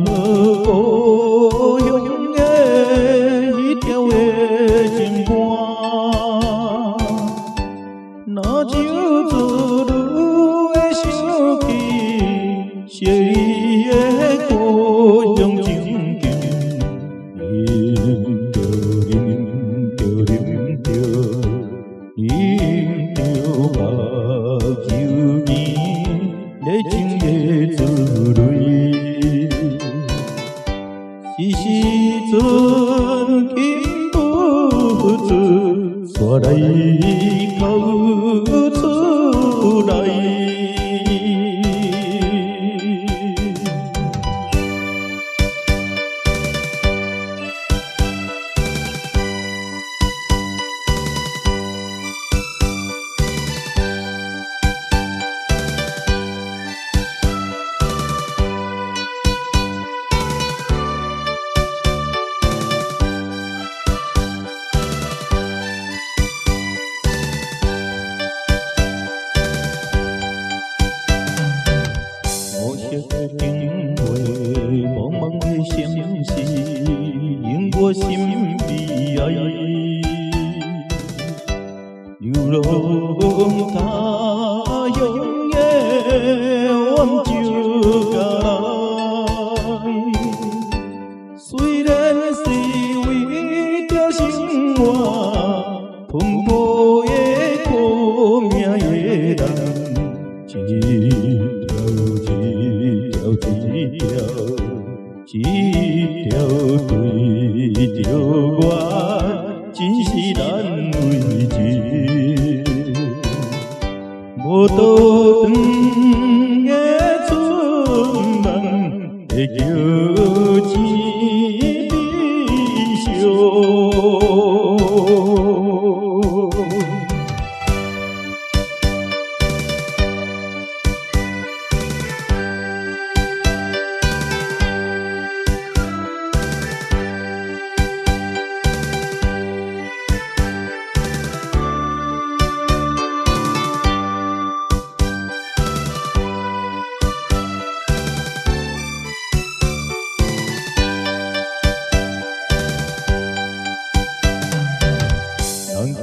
故乡的迄条的情歌，若像自愈的想起昔日的故乡情景，啉着啉着啉着啉着目睭边热情的滋蕊。是时阵禁不住煞来哭出来。的经过，茫茫的城市，令我心悲哀。流浪他乡的晚照下来，虽然是为着生活奔波的苦命的人。一条对着我，真是难为情。无倒长的春梦，会叫钱悲伤。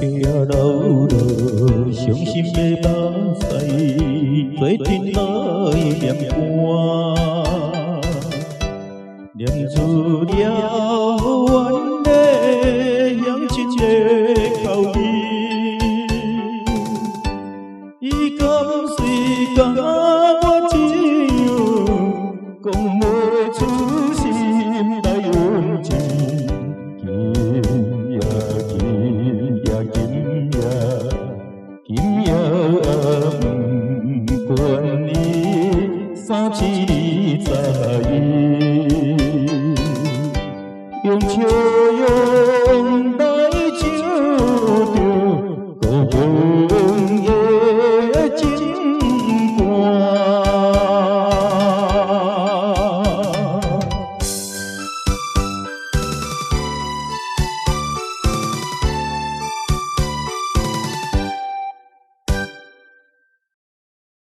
人家啊老了，伤心的目屎，做天来念歌，念出了阮的乡亲的口音。伊敢是甲我一样，讲袂出心内温情。今夜不管你三七在意，用笑。